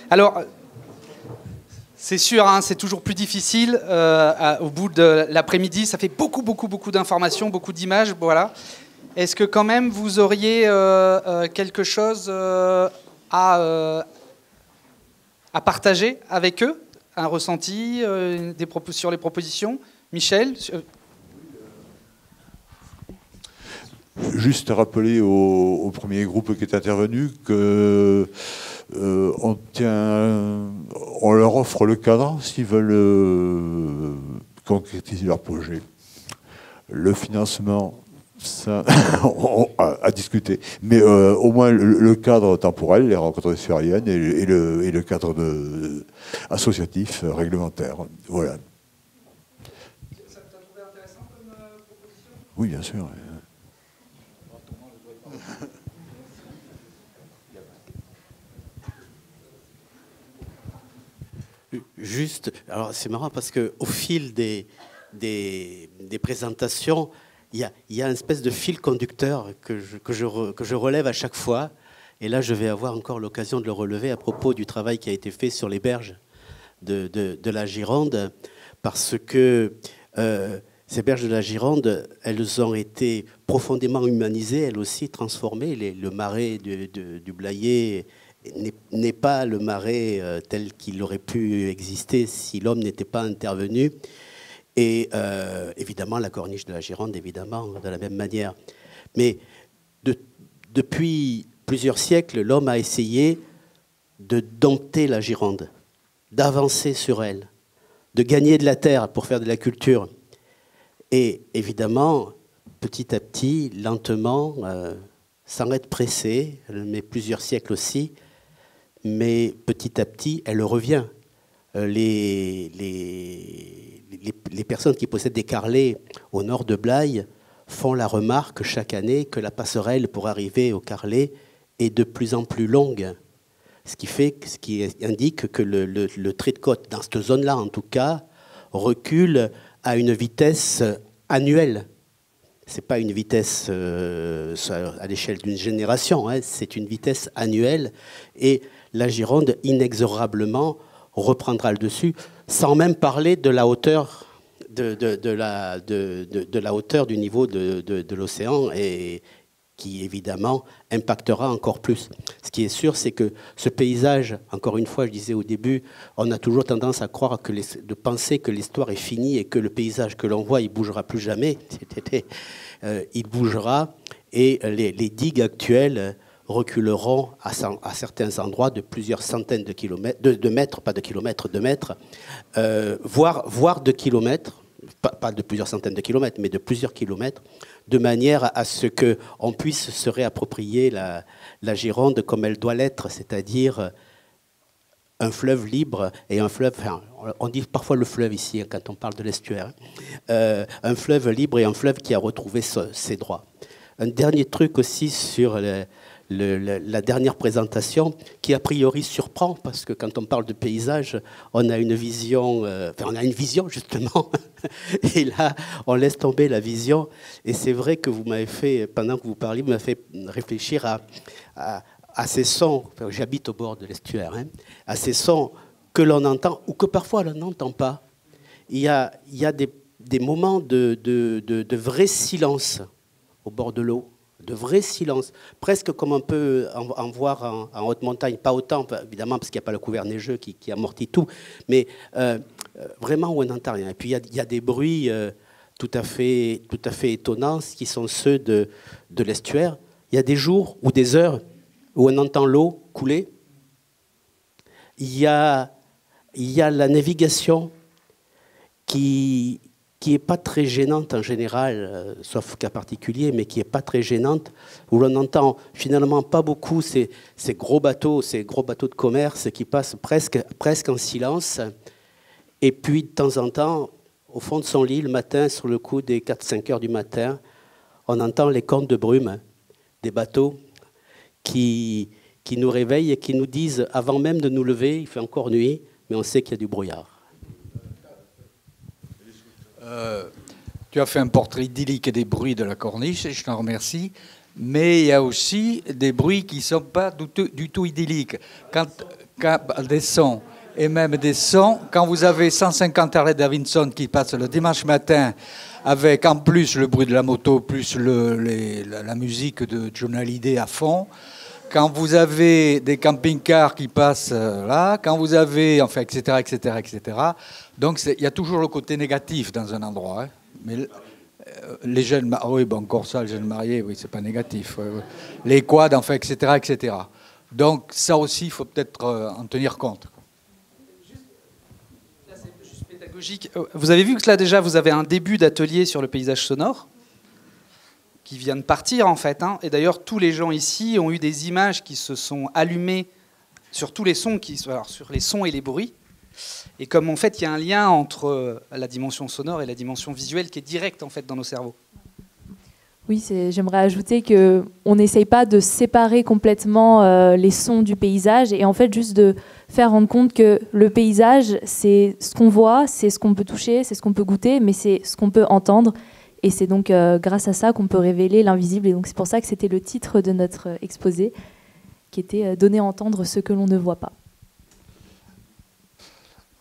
Alors, c'est sûr, hein, c'est toujours plus difficile au bout de l'après-midi. Ça fait beaucoup d'informations, beaucoup d'images. Voilà. Est-ce que quand même vous auriez quelque chose à partager avec eux? Un ressenti sur les propositions? Michel? Juste rappeler au premier groupe qui est intervenu que on leur offre le cadre s'ils veulent concrétiser leur projet. Le financement, ça, à discuter. Mais au moins le cadre temporel, les rencontres citoyennes et le cadre associatif, réglementaire. Voilà. Ça t'a trouvé intéressant comme proposition? Oui, bien sûr. Juste, alors c'est marrant parce qu'au fil des présentations, il y a une espèce de fil conducteur que je relève à chaque fois. Et là, je vais avoir encore l'occasion de le relever à propos du travail qui a été fait sur les berges de la Gironde, parce que ces berges de la Gironde, elles ont été profondément humanisées, elles aussi transformées. Le marais du Blayais n'est pas le marais tel qu'il aurait pu exister si l'homme n'était pas intervenu. Et évidemment, la corniche de la Gironde, évidemment, de la même manière. Mais depuis plusieurs siècles, l'homme a essayé de dompter la Gironde, d'avancer sur elle, de gagner de la terre pour faire de la culture. Et évidemment, petit à petit, lentement, sans être pressé, elle met plusieurs siècles aussi, mais petit à petit, elle revient. Les personnes qui possèdent des carrelets au nord de Blaye font la remarque chaque année que la passerelle pour arriver au carrelet est de plus en plus longue. Ce qui indique que le trait de côte, dans cette zone-là en tout cas, recule à une vitesse annuelle. Ce n'est pas une vitesse à l'échelle d'une génération, hein, c'est une vitesse annuelle. Et la Gironde, inexorablement, reprendra le dessus, sans même parler de la hauteur, de la hauteur du niveau de l'océan, et qui évidemment impactera encore plus. Ce qui est sûr, c'est que ce paysage, encore une fois, je disais au début, on a toujours tendance à croire de penser que l'histoire est finie et que le paysage que l'on voit, il bougera plus jamais. Il bougera, et les digues actuelles reculeront à certains endroits de plusieurs centaines de kilomètres, de mètres, pas de kilomètres, de mètres, voire de kilomètres, pas de plusieurs centaines de kilomètres, mais de plusieurs kilomètres, de manière à ce qu'on puisse se réapproprier la Gironde comme elle doit l'être, c'est-à-dire un fleuve libre et un fleuve, enfin, on dit parfois le fleuve ici quand on parle de l'estuaire, un fleuve libre et un fleuve qui a retrouvé ses droits. Un dernier truc aussi sur la dernière présentation, qui a priori surprend, parce que quand on parle de paysage, on a une vision, justement, et là, on laisse tomber la vision. Et c'est vrai que vous m'avez fait, pendant que vous parliez, vous m'avez fait réfléchir à ces sons, enfin, j'habite au bord de l'estuaire, hein, à ces sons que l'on entend, ou que parfois l'on n'entend pas. Il y a des moments de vrai silence au bord de l'eau, de vrai silence, presque comme on peut en voir en haute montagne, pas autant évidemment parce qu'il n'y a pas le couvert neigeux qui amortit tout, mais vraiment où on n'entend rien. Et puis il y a des bruits tout à fait étonnants qui sont ceux de l'estuaire. Il y a des jours ou des heures où on entend l'eau couler. Il y a la navigation qui n'est pas très gênante en général, sauf cas particulier, mais qui n'est pas très gênante, où l'on entend finalement pas beaucoup ces gros bateaux de commerce qui passent presque en silence. Et puis de temps en temps, au fond de son lit, le matin, sur le coup des 4-5 heures du matin, on entend les contes de brume des bateaux qui nous réveillent et qui nous disent, avant même de nous lever, il fait encore nuit, mais on sait qu'il y a du brouillard. Tu as fait un portrait idyllique des bruits de la corniche, et je t'en remercie. mais il y a aussi des bruits qui ne sont pas du tout idylliques. Des sons, et même des sons, quand vous avez 150 Harley Davidson qui passent le dimanche matin, avec en plus le bruit de la moto, plus la musique de Johnny Hallyday à fond, quand vous avez des camping-cars qui passent là, quand vous avez, enfin, etc., etc., etc. Donc il y a toujours le côté négatif dans un endroit. Hein. Mais les jeunes mariés, oui, bon, encore ça, les jeunes mariés, oui, c'est pas négatif. Les quads, enfin, etc., etc. Donc ça aussi, il faut peut-être en tenir compte. Là, c'est juste pédagogique. Vous avez vu que là déjà, vous avez un début d'atelier sur le paysage sonore qui vient de partir en fait. Hein. Et d'ailleurs, tous les gens ici ont eu des images qui se sont allumées sur tous les sons, sur les sons et les bruits. Et comme en fait, il y a un lien entre la dimension sonore et la dimension visuelle qui est directe en fait dans nos cerveaux. Oui, j'aimerais ajouter qu'on n'essaye pas de séparer complètement les sons du paysage et en fait juste de faire rendre compte que le paysage, c'est ce qu'on voit, c'est ce qu'on peut toucher, c'est ce qu'on peut goûter, mais c'est ce qu'on peut entendre. Et c'est donc grâce à ça qu'on peut révéler l'invisible. Et donc c'est pour ça que c'était le titre de notre exposé, qui était « Donner à entendre ce que l'on ne voit pas ».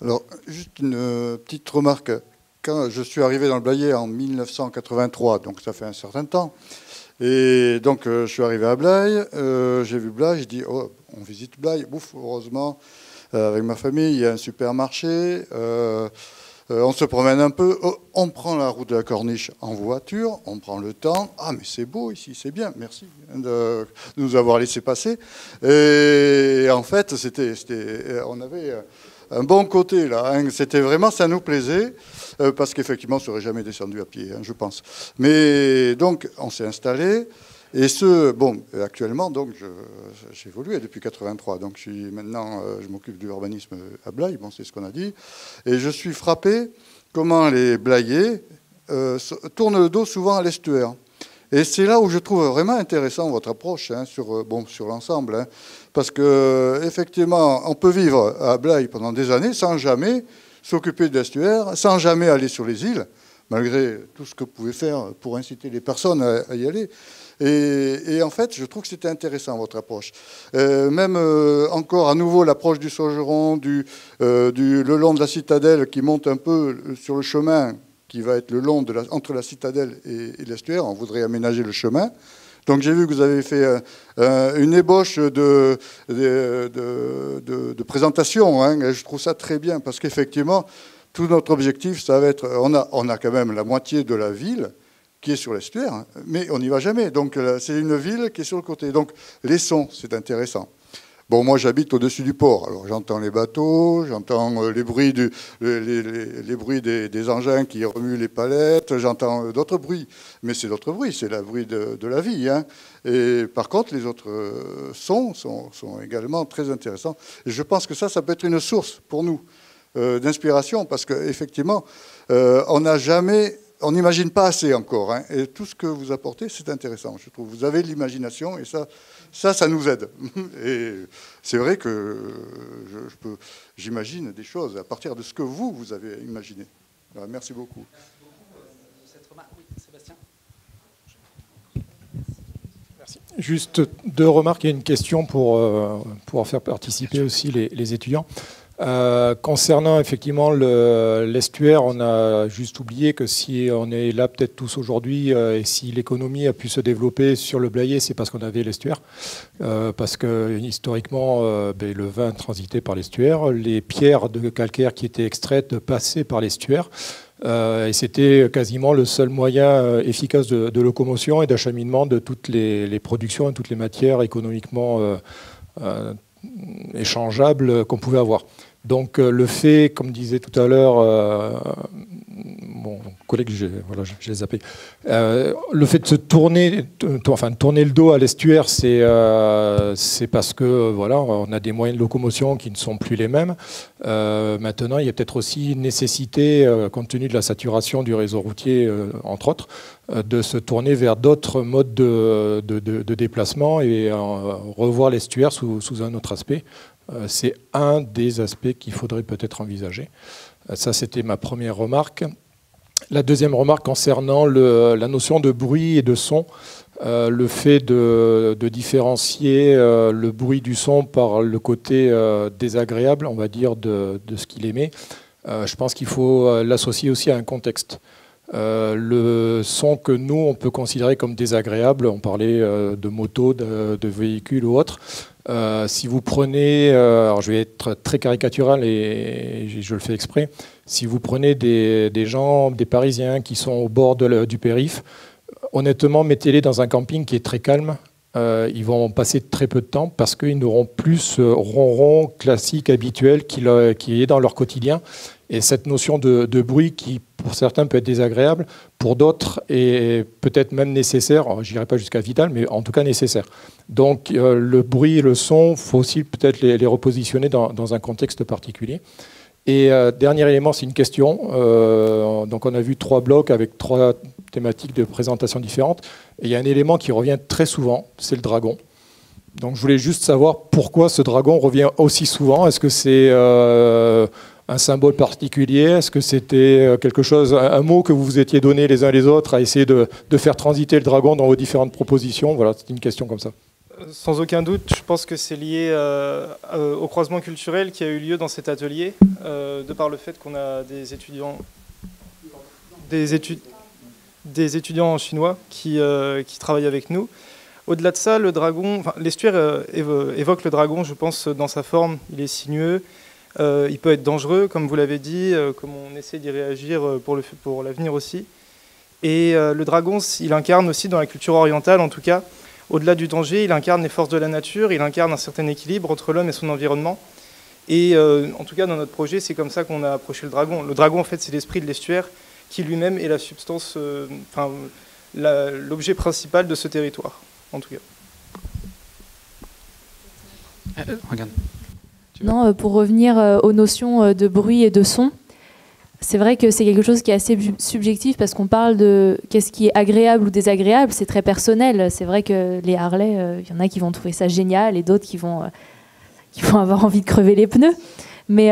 Alors, juste une petite remarque. Quand je suis arrivé dans le Blayais en 1983, donc ça fait un certain temps, et donc je suis arrivé à Blaye, j'ai vu Blaye, j'ai dit oh, on visite Blaye, ouf, heureusement, avec ma famille, il y a un supermarché, on se promène un peu, on prend la route de la Corniche en voiture, on prend le temps, ah mais c'est beau ici, c'est bien, merci de nous avoir laissé passer, et en fait on avait un bon côté là, hein. C'était vraiment, ça nous plaisait, parce qu'effectivement, on ne serait jamais descendu à pied, hein, je pense. Mais donc, on s'est installé, et actuellement, donc, j'ai évolué depuis 83, donc je m'occupe de l'urbanisme à Blaye, bon, c'est ce qu'on a dit, et je suis frappé comment les Blayais tournent le dos souvent à l'estuaire. Et c'est là où je trouve vraiment intéressant votre approche, hein, sur l'ensemble, hein, parce que effectivement, on peut vivre à Blaye pendant des années sans jamais s'occuper de l'estuaire, sans jamais aller sur les îles, malgré tout ce que vous pouvez faire pour inciter les personnes à y aller. Et en fait, je trouve que c'était intéressant, votre approche. Même encore, à nouveau, l'approche du Saugeron, le long de la citadelle qui monte un peu sur le chemin qui va être le long entre la citadelle et l'estuaire. On voudrait aménager le chemin. Donc j'ai vu que vous avez fait une ébauche de présentation. Hein, et je trouve ça très bien parce qu'effectivement, tout notre objectif, ça va être... On a quand même la moitié de la ville qui est sur l'estuaire, hein, mais on n'y va jamais. Donc c'est une ville qui est sur le côté. Donc les sons, c'est intéressant. Bon, moi j'habite au-dessus du port, alors j'entends les bateaux, j'entends les bruits, les bruits des engins qui remuent les palettes, j'entends d'autres bruits, mais c'est d'autres bruits, c'est le bruit de la vie. Hein. Et par contre, les autres sons sont également très intéressants. Et je pense que ça peut être une source pour nous d'inspiration, parce qu'effectivement, on n'imagine pas assez encore. Hein, et tout ce que vous apportez, c'est intéressant, je trouve. Vous avez de l'imagination et ça nous aide. Et c'est vrai que j'imagine des choses à partir de ce que vous avez imaginé. Alors, merci beaucoup. Merci. Juste deux remarques et une question pour pouvoir faire participer aussi les étudiants. Concernant effectivement l'estuaire, on a juste oublié que si on est là peut-être tous aujourd'hui et si l'économie a pu se développer sur le Blayais, c'est parce qu'on avait l'estuaire, parce que historiquement le vin transitait par l'estuaire, les pierres de calcaire qui étaient extraites passaient par l'estuaire. Et c'était quasiment le seul moyen efficace de locomotion et d'acheminement de toutes les productions et toutes les matières économiquement échangeables qu'on pouvait avoir. Donc le fait, comme disait tout à l'heure mon collègue, je l'ai zappé, le fait de se tourner le dos à l'estuaire, c'est parce que voilà, on a des moyens de locomotion qui ne sont plus les mêmes. Maintenant, il y a peut-être aussi une nécessité, compte tenu de la saturation du réseau routier, entre autres, de se tourner vers d'autres modes de déplacement et revoir l'estuaire sous un autre aspect. C'est un des aspects qu'il faudrait peut-être envisager. Ça, c'était ma première remarque. La deuxième remarque concernant la notion de bruit et de son. le fait de différencier le bruit du son par le côté désagréable, on va dire, de ce qu'il émet, je pense qu'il faut l'associer aussi à un contexte. Le son que nous, on peut considérer comme désagréable, on parlait de motos, de véhicules ou autres. Si vous prenez, alors je vais être très caricatural et je le fais exprès, si vous prenez des gens, des Parisiens qui sont au bord du périph', honnêtement, mettez-les dans un camping qui est très calme. Ils vont passer très peu de temps parce qu'ils n'auront plus ce ronron classique, habituel qui est dans leur quotidien. Et cette notion de bruit qui, pour certains, peut être désagréable, pour d'autres, est peut-être même nécessaire. Je n'irai pas jusqu'à vital, mais en tout cas nécessaire. Donc le bruit et le son, il faut aussi peut-être les repositionner dans un contexte particulier. Et dernier élément, c'est une question. Donc on a vu 3 blocs avec 3 thématiques de présentation différentes. Et il y a un élément qui revient très souvent, c'est le dragon. Donc je voulais juste savoir pourquoi ce dragon revient aussi souvent. Est-ce que c'est un symbole particulier? Est-ce que c'était quelque chose, un mot que vous vous étiez donné les uns les autres à essayer de faire transiter le dragon dans vos différentes propositions? Voilà, c'est une question comme ça. Sans aucun doute, je pense que c'est lié au croisement culturel qui a eu lieu dans cet atelier, de par le fait qu'on a des étudiants chinois qui travaillent avec nous. Au-delà de ça, le dragon, l'estuaire évoque le dragon, je pense, dans sa forme. Il est sinueux, il peut être dangereux, comme vous l'avez dit, comme on essaie d'y réagir pour l'avenir aussi. Et le dragon, il incarne aussi dans la culture orientale, en tout cas, au-delà du danger, il incarne les forces de la nature, il incarne un certain équilibre entre l'homme et son environnement. Et en tout cas, dans notre projet, c'est comme ça qu'on a approché le dragon. Le dragon, en fait, c'est l'esprit de l'estuaire qui lui-même est la substance, l'objet principal de ce territoire, en tout cas. Regarde. Non, pour revenir aux notions de bruit et de son, c'est vrai que c'est quelque chose qui est assez subjectif parce qu'on parle de qu'est-ce qui est agréable ou désagréable, c'est très personnel. C'est vrai que les Harley, il y en a qui vont trouver ça génial et d'autres qui vont avoir envie de crever les pneus. Mais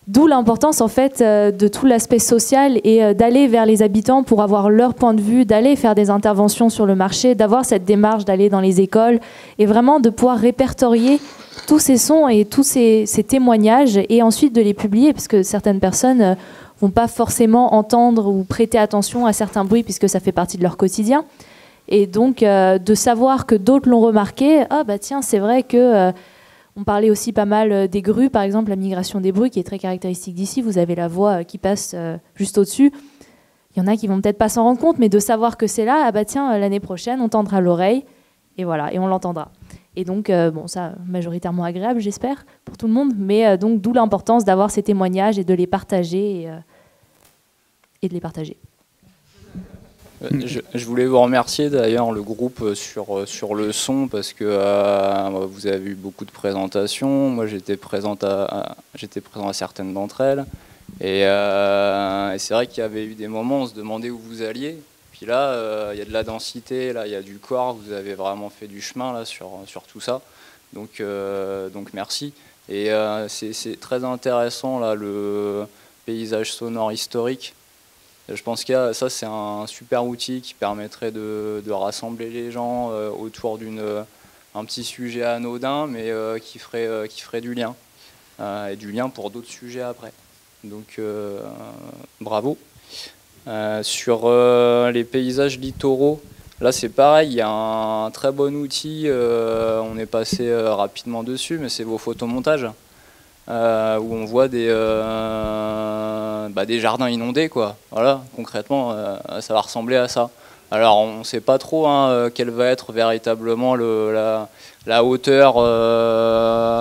d'où l'importance en fait de tout l'aspect social et d'aller vers les habitants pour avoir leur point de vue, d'aller faire des interventions sur le marché, d'avoir cette démarche d'aller dans les écoles et vraiment de pouvoir répertorier tous ces sons et tous ces témoignages et ensuite de les publier parce que certaines personnes vont pas forcément entendre ou prêter attention à certains bruits puisque ça fait partie de leur quotidien. Et donc de savoir que d'autres l'ont remarqué, ah bah tiens, c'est vrai que on parlait aussi pas mal des grues, par exemple la migration des bruits qui est très caractéristique d'ici. Vous avez la voix qui passe juste au-dessus. Il y en a qui vont peut-être pas s'en rendre compte, mais de savoir que c'est là, ah bah tiens, l'année prochaine, on tendra l'oreille et voilà, et on l'entendra. Et donc, bon, ça, majoritairement agréable, j'espère, pour tout le monde. Mais donc, d'où l'importance d'avoir ces témoignages et de les partager et de les partager. Je voulais vous remercier d'ailleurs le groupe sur le son parce que vous avez eu beaucoup de présentations. Moi, j'étais présent à certaines d'entre elles. Et c'est vrai qu'il y avait eu des moments où on se demandait où vous alliez. Puis là, il y a de la densité, là, il y a du corps, vous avez vraiment fait du chemin là, sur tout ça. Donc merci. Et c'est très intéressant, là, le paysage sonore historique. Je pense que ça, c'est un super outil qui permettrait de rassembler les gens autour d'un petit sujet anodin, mais qui ferait du lien. Et du lien pour d'autres sujets après. Donc, bravo. Sur les paysages littoraux, là c'est pareil, il y a un très bon outil, on est passé rapidement dessus, mais c'est vos photomontages, où on voit des jardins inondés, quoi. Voilà, concrètement, ça va ressembler à ça. Alors on ne sait pas trop quelle va être véritablement la hauteur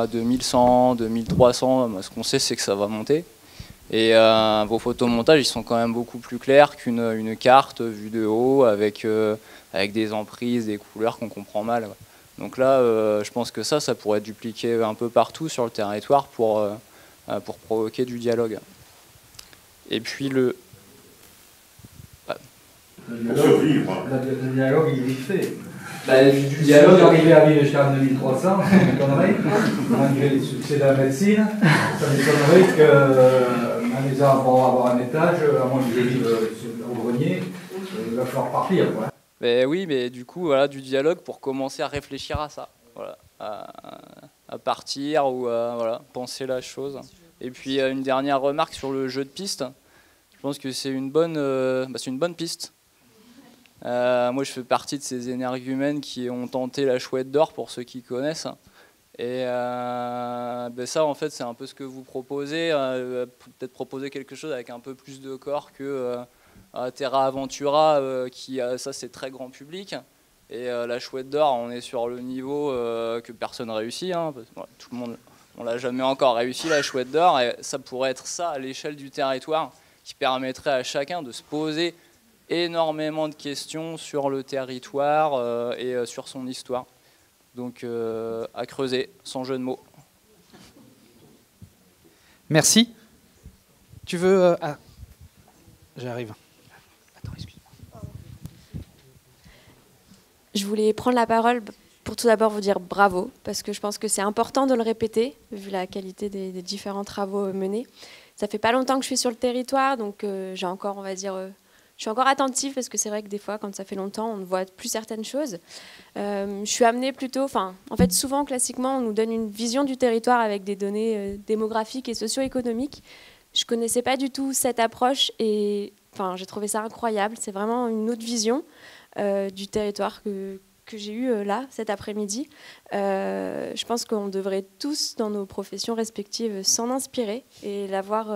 de 1100, 2300, ce qu'on sait c'est que ça va monter. Et vos photomontages, ils sont quand même beaucoup plus clairs qu'une carte vue de haut avec des emprises, des couleurs qu'on comprend mal. Ouais. Donc là, je pense que ça pourrait être dupliqué un peu partout sur le territoire pour provoquer du dialogue. Et puis le dialogue, il est fait. Du dialogue, arriver à vivre jusqu'à 2300, ça m'étonnerait. Malgré les succès de la médecine, ça m'étonnerait qu'un maison pour avoir un étage, à moins que je vive au grenier, il va falloir partir. Quoi. Mais oui, mais du coup, voilà, du dialogue pour commencer à réfléchir à ça, voilà, à partir ou à voilà, penser la chose. Et puis une dernière remarque sur le jeu de piste. Je pense que c'est une bonne piste. Moi, je fais partie de ces énergumènes qui ont tenté la chouette d'or, pour ceux qui connaissent. Et ça, en fait, c'est un peu ce que vous proposez. Peut-être proposer quelque chose avec un peu plus de corps que Terra Aventura, ça, c'est très grand public. Et la chouette d'or, on est sur le niveau que personne réussit. Hein, parce que, voilà, tout le monde, on l'a jamais encore réussi, la chouette d'or. Et ça pourrait être ça à l'échelle du territoire, qui permettrait à chacun de se poser énormément de questions sur le territoire et sur son histoire. Donc à creuser, sans jeu de mots. Merci. Tu veux... Ah, j'arrive. Attends, excuse-moi. Je voulais prendre la parole pour tout d'abord vous dire bravo, parce que je pense que c'est important de le répéter, vu la qualité des différents travaux menés. Ça fait pas longtemps que je suis sur le territoire, donc j'ai encore, on va dire... je suis encore attentive, parce que c'est vrai que des fois, quand ça fait longtemps, on ne voit plus certaines choses. Je suis amenée plutôt... en fait, souvent, classiquement, on nous donne une vision du territoire avec des données démographiques et socio-économiques. Je ne connaissais pas du tout cette approche et j'ai trouvé ça incroyable. C'est vraiment une autre vision du territoire que j'ai eue là, cet après-midi. Je pense qu'on devrait tous, dans nos professions respectives, s'en inspirer et l'avoir...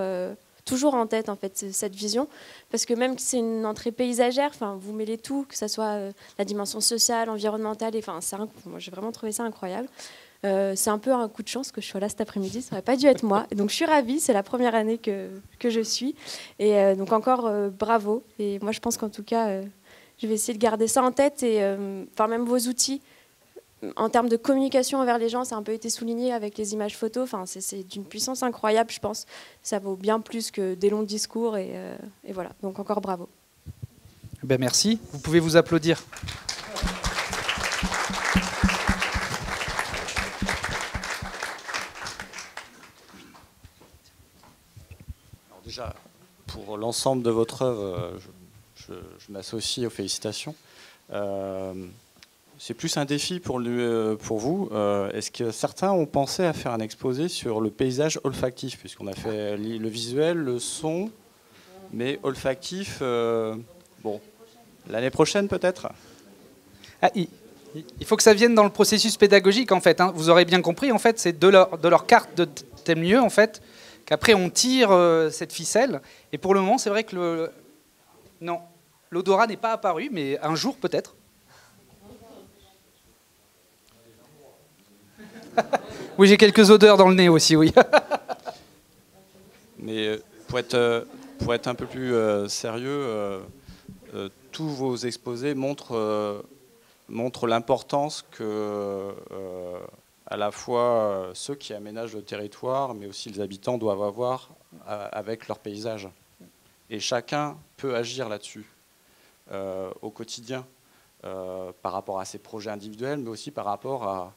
toujours en tête, en fait, cette vision, parce que même si c'est une entrée paysagère, vous mêlez tout, que ce soit la dimension sociale, environnementale, et moi j'ai vraiment trouvé ça incroyable. C'est un peu un coup de chance que je sois là cet après-midi, ça n'aurait pas dû être moi, et donc je suis ravie, c'est la première année que je suis, et donc encore bravo, et moi je pense qu'en tout cas, je vais essayer de garder ça en tête, et même vos outils, en termes de communication envers les gens, ça a un peu été souligné avec les images photos. C'est d'une puissance incroyable, je pense. Ça vaut bien plus que des longs discours. Et voilà. Donc encore bravo. Merci. Vous pouvez vous applaudir. Alors déjà, pour l'ensemble de votre œuvre, je m'associe aux félicitations. C'est plus un défi pour vous. Est-ce que certains ont pensé à faire un exposé sur le paysage olfactif, puisqu'on a fait le visuel, le son, mais olfactif, l'année prochaine peut-être. Il faut que ça vienne dans le processus pédagogique, en fait. Hein. Vous aurez bien compris, en fait, c'est de leur carte de thème lieu, en fait, qu'après on tire cette ficelle. Et pour le moment, c'est vrai que l'odorat n'est pas apparu, mais un jour peut-être. Oui, j'ai quelques odeurs dans le nez aussi, oui. Mais pour être un peu plus sérieux, tous vos exposés montrent l'importance que à la fois ceux qui aménagent le territoire, mais aussi les habitants doivent avoir avec leur paysage. Et chacun peut agir là-dessus au quotidien, par rapport à ses projets individuels, mais aussi par rapport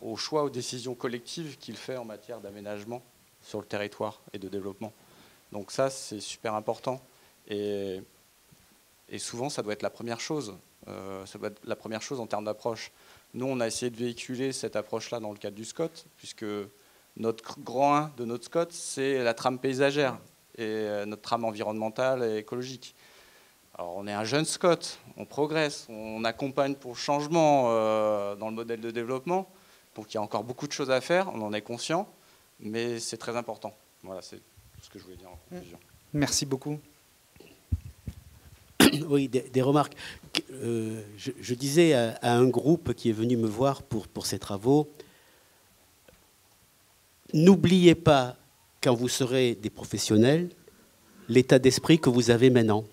aux choix, aux décisions collectives qu'il fait en matière d'aménagement sur le territoire et de développement. Donc ça, c'est super important. Et souvent, ça doit être la première chose. Ça doit être la première chose en termes d'approche. Nous, on a essayé de véhiculer cette approche-là dans le cadre du SCOT, puisque notre grand 1 de notre SCOT, c'est la trame paysagère et notre trame environnementale et écologique. Alors, on est un jeune SCOT, on progresse, on accompagne pour le changement dans le modèle de développement. Donc il y a encore beaucoup de choses à faire, on en est conscient, mais c'est très important. Voilà, c'est tout ce que je voulais dire en conclusion. Merci beaucoup. Oui, des remarques. Je disais à un groupe qui est venu me voir pour ces travaux, n'oubliez pas, quand vous serez des professionnels, l'état d'esprit que vous avez maintenant.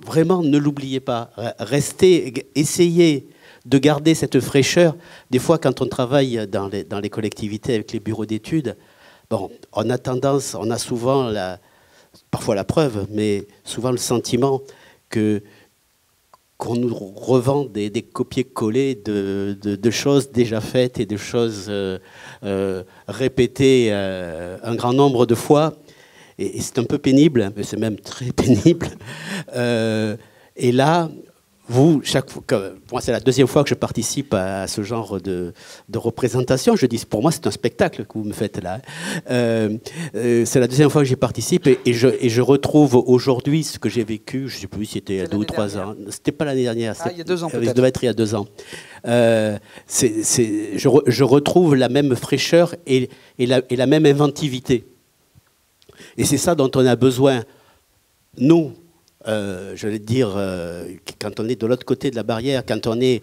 Vraiment, ne l'oubliez pas. Restez, essayez de garder cette fraîcheur. Des fois, quand on travaille dans les collectivités avec les bureaux d'études, on a souvent, parfois la preuve, mais souvent le sentiment qu'on nous revend des copier-coller de choses déjà faites et de choses répétées un grand nombre de fois. Et c'est un peu pénible, mais c'est même très pénible. Et là, vous, chaque fois, moi c'est la deuxième fois que je participe à ce genre de représentation. Je dis, pour moi c'est un spectacle que vous me faites là. C'est la deuxième fois que j'y participe et je retrouve aujourd'hui ce que j'ai vécu. Je ne sais plus si c'était il y a 2 ou 3 ans. C'était pas l'année dernière. Il y a 2 ans peut-être. Ça devait être il y a 2 ans. Je retrouve la même fraîcheur et la même inventivité. Et c'est ça dont on a besoin, nous. Je vais dire, quand on est de l'autre côté de la barrière, quand on est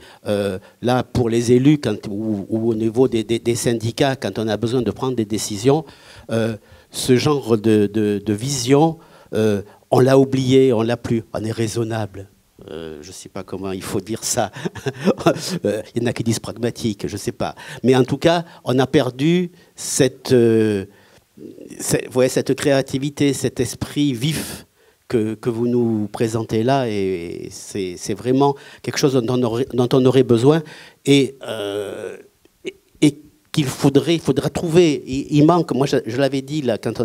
là pour les élus, ou au niveau des syndicats, quand on a besoin de prendre des décisions, ce genre de vision, on l'a oublié, on l'a plus, on est raisonnable. Je ne sais pas comment il faut dire ça. Il y en a qui disent pragmatique, je ne sais pas. Mais en tout cas, on a perdu cette créativité, cet esprit vif que vous nous présentez là, et c'est vraiment quelque chose dont on aurait besoin, et qu'il faudra trouver. Il manque, moi je l'avais dit là, quand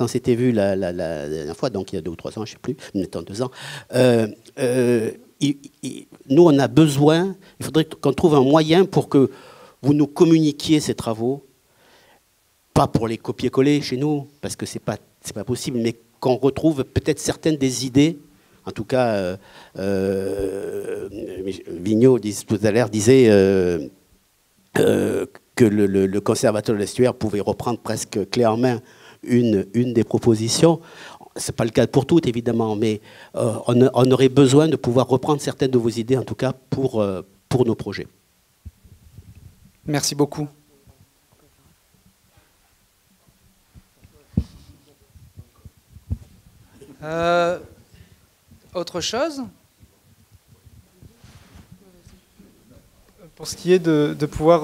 on s'était vu la dernière fois, donc il y a 2 ou 3 ans, je ne sais plus, maintenant 2 ans, nous on a besoin, il faudrait qu'on trouve un moyen pour que vous nous communiquiez ces travaux, pas pour les copier-coller chez nous, parce que c'est pas possible, mais qu'on retrouve peut-être certaines des idées. En tout cas, Vigneault tout à l'heure disait que le conservateur de l'estuaire pouvait reprendre presque clé en main une des propositions. Ce n'est pas le cas pour toutes, évidemment, mais on aurait besoin de pouvoir reprendre certaines de vos idées, en tout cas pour nos projets. Merci beaucoup. Autre chose? Pour ce qui est de pouvoir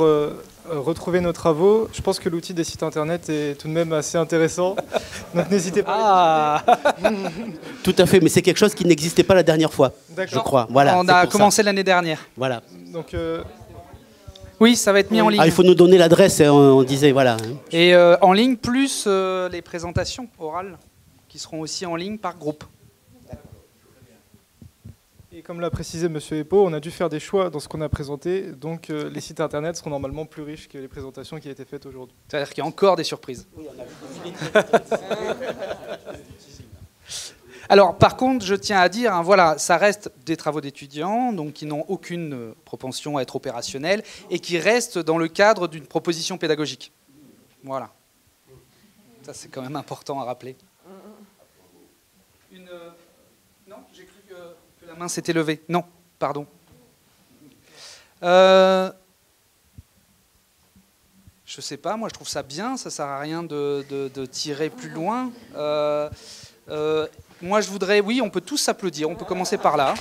retrouver nos travaux, je pense que l'outil des sites internet est tout de même assez intéressant. Donc n'hésitez pas. Tout à fait, mais c'est quelque chose qui n'existait pas la dernière fois, je crois. Voilà, on a commencé l'année dernière. Voilà. Donc, oui, ça va être mis en ligne. Il faut nous donner l'adresse, on disait, voilà. Et en ligne, plus les présentations orales, qui seront aussi en ligne par groupe. Et comme l'a précisé M. Epo, on a dû faire des choix dans ce qu'on a présenté, donc les sites internet seront normalement plus riches que les présentations qui ont été faites aujourd'hui. C'est-à-dire qu'il y a encore des surprises. Oui, alors, par contre, je tiens à dire, hein, voilà, ça reste des travaux d'étudiants, donc qui n'ont aucune propension à être opérationnels, et qui restent dans le cadre d'une proposition pédagogique. Voilà. Ça, c'est quand même important à rappeler. Non, j'ai cru que la main s'était levée. Non, pardon. Je sais pas, moi je trouve ça bien, ça sert à rien de tirer plus loin. Moi je voudrais, oui, on peut tous s'applaudir, on peut commencer par là.